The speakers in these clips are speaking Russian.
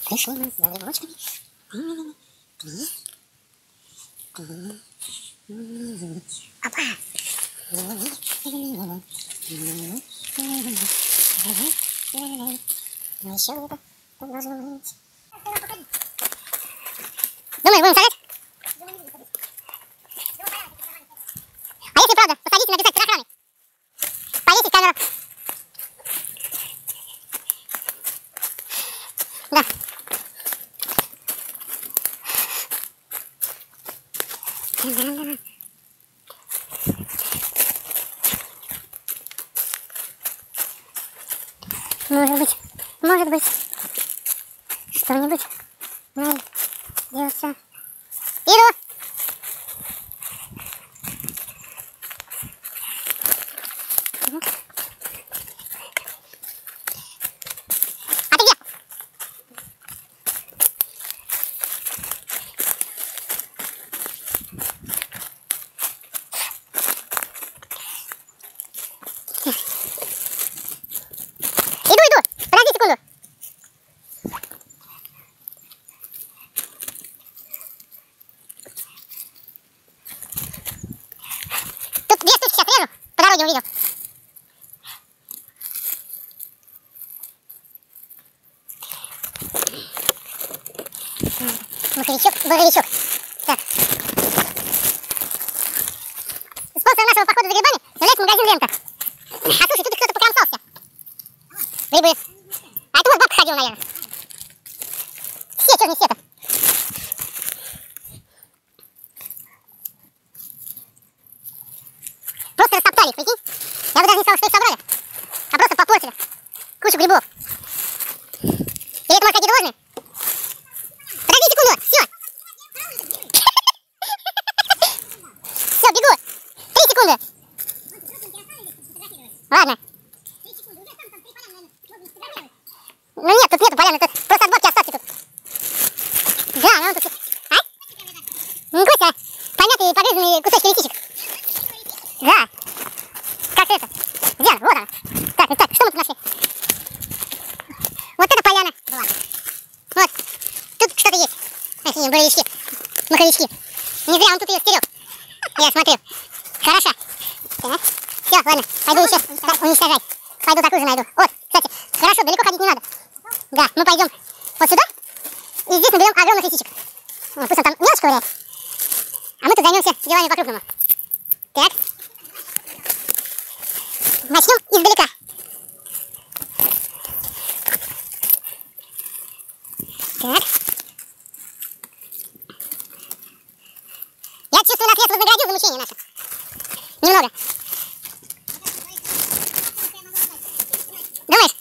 Пришли мы за грибочками. Опа! Ну еще где-то тут должно быть. Думаешь, будем сажать? А если правда, посадите, написать с охраной. Повесить камеру. Да. Может быть, что-нибудь найдется. Иду! А ты где? Иду! Подожди секунду. Тут две штучки сейчас режу. По дороге увидел. Боровичок. Так. Спонсором нашего похода за грибами является магазин «Лента». А слушай, тут кто-то покромсался. Грибы. А это вот бабка ходила, наверное. Все, что не все-то. Просто растоптали их, прикинь. Я бы даже не сказал, что их собрали, а просто попортили кучу грибов. Или это может какие-то ложные? Подожди секунду, все. Все, бегу. 3 секунды. Ладно. Ну нет, тут нету поляны, тут просто от бабки остатки тут. Да, ну он тут... А? Не гуся, помятые погрызанные кусочки лисичек. Да. Как это? Где? Вот она. Так, что мы тут нашли? Вот это поляна была. Вот. Тут что-то есть. Эти боровички, маховички. Не зря он тут ее стерег. Я смотрю. Хорошо. Так. Все, ладно, пойду еще уничтожать. Пойду такую же найду. Вот, кстати, хорошо, далеко ходить не надо. Да, мы пойдем вот сюда. И здесь наберем огромных лисичек. Пусть он там мелочь ковыряет. А мы тут займемся делами по-крупному. Так. Начнем издалека. Так. Я чувствую, нас лес вознаградил за мучение наше. Немного. Думаешь?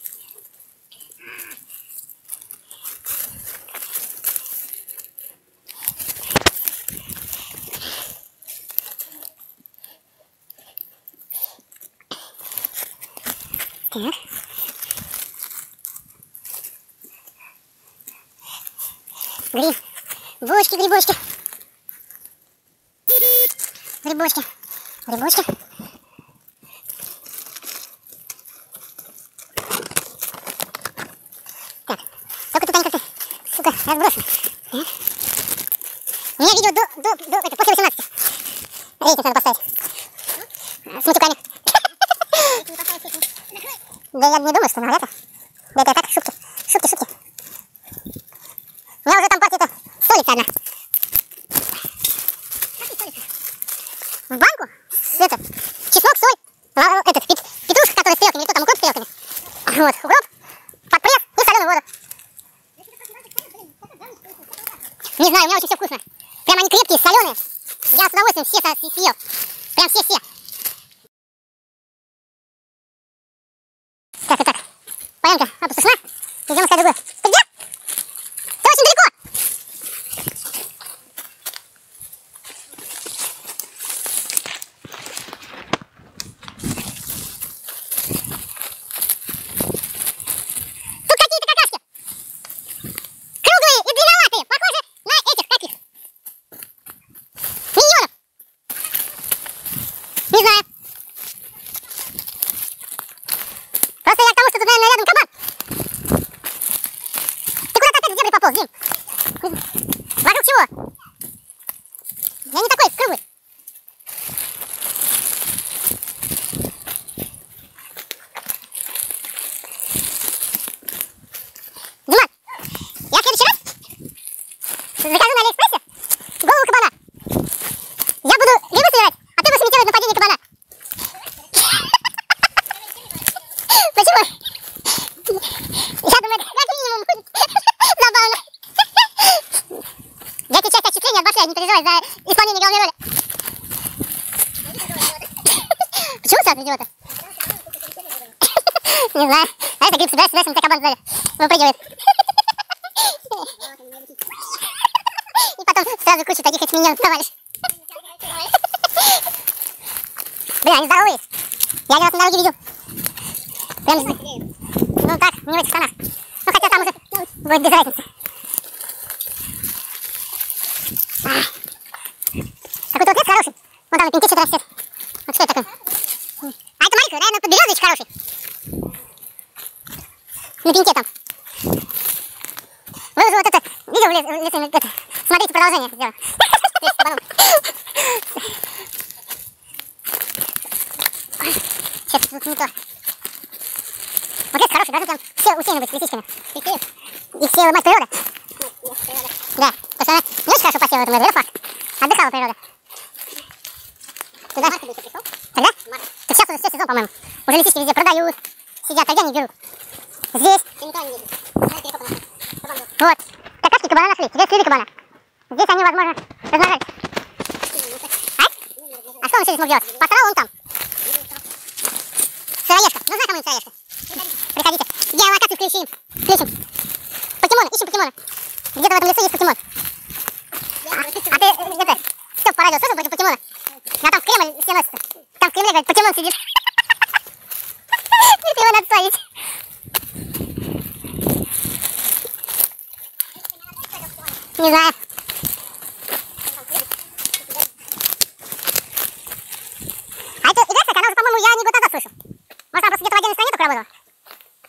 Так. Грибочки. Так, только тут они как-то, сука, разбросаны. У меня видео это, после 18. Рейтинг надо поставить. С матюками. Да я не думаю, что на это. Да это так, шутки. Шутки. У меня уже там партия-то солится одна. В банку это, чеснок, соль, этот, петрушка, который с стрелками, или кто там, укроп с стрелками. Вот, укроп, под пресс и соленую воду. Не знаю, у меня очень все вкусно. Прям они крепкие, соленые. Я с удовольствием все съел. Прям все. Так. Пойдемте, а тут сосна. Идем искать другую. Ты где? Ты очень далеко. Тут какие-то какашки. Круглые и длинноватые. Похожи на этих каких. Миньонов. Не знаю. Просто я к тому, что тут, наверное, рядом кабан. Ты куда-то опять в дебри пополз, Дим? Вокруг чего? Я не такой круглый. Диман, я в следующий раз закажу на Алиэкспрессе голову кабана. Я буду грибы собирать, а ты будешь имитировать нападение кабана. Почему? Я думаю, это как минимум будет забавно. Я тебе часть отчисления от башля, не переживай за исполнение главной роли. Почему сразу идиота? Не знаю. А это гриб собираешь, на тебя кабан сзади выпрыгивает. И потом сразу кучу таких этих миньонов навалишь. Бля, они здоровые. Я один раз на дороге видел. Прям, ну так, не в этих штанах. Ну хотя там уже будет без разницы. Какой-то вот хороший. Вон там на пеньке что-то растет. Вот что это такое? А это маленький, наверное, подберезович хороший. На пеньке там. Вы уже вот это, видел в лесу, это, смотрите продолжение сделал. Сейчас, тут не то. Вот это хороший, даже там все усеяны быть лисичками. Их сеяла мать природа. Да, потому что она не очень хорошо посеяла в этом году, это факт. Отдыхала природа. Туда? Когда? Так сейчас уже все сезон, по-моему. Уже лисички везде продают, сидят, а где они берут? Здесь. Вот. Какашки кабана нашли, здесь следы кабана. Здесь они, возможно, размножались. А что он еще здесь мог делать? Посрал он там. Сыроежка. Нужна кому-нибудь сыроежка? Приходите. Геолокацию включим. Покемоны, ищем покемона. Где-то в этом лесу есть покемон. А ты, это, что по радио слышал против покемона? А там в Кремль все носятся. Там в Кремле, говорит, покемон сидит. Теперь его надо ставить. Не знаю. А это игра, кстати, она уже, по-моему, я не год назад слышу. Может, она просто где-то в отдельной стране только работала.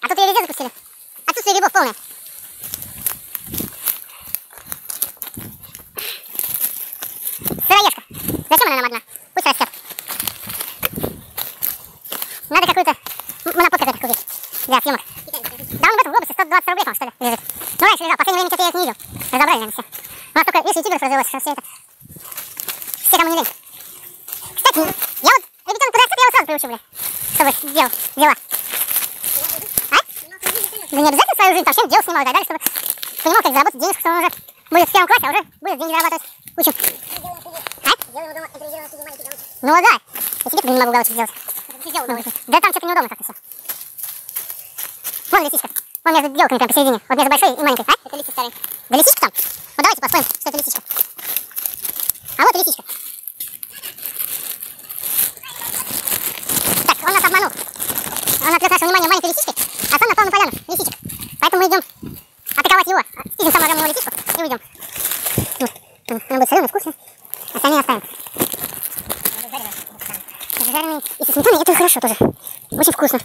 А тут ее везде запустили. Отсутствие грибов полное. Сыроежка. Зачем она нам одна? Пусть растет. Надо какую-то монопод какой-то купить для съемок. Да он в этом глобусе 120 рублей, по-моему, что ли, лежит. Ну, раньше лежал, в последнее время что-то я их не видел. Разобрали, наверное, все. У нас только, видишь, ютуберов развелось, что все это. Все, кому не лень. Кстати, я вот ребятенок подрастет, я его сразу приучу, бля. Чтобы делал дела. А? Да не обязательно свою жизнь, там всем дел снимал и так далее, чтобы понимал, как заработать денег, что он уже будет в первом классе, а уже будет деньги зарабатывать. Учим. А? Ну да, я тебе не могу галочек сделать. Да там что-то неудобно как-то все. Вон лисичка. Вон между елками прям посередине. Вот между большой и маленькой. А? Это лисичка старая. Да лисичка там? Вот давайте поспорим, что это лисичка. А вот и лисичка. Так, он нас обманул. Он отвлек наше внимание маленькой лисичкой, а сам напал на поляну лисичек. Поэтому мы идем атаковать его. Идем самую огромную лисичку и уйдем. Она будет соленая, вкусная. Остальные оставим. Жареные и со сметаной, это хорошо тоже. Очень вкусно.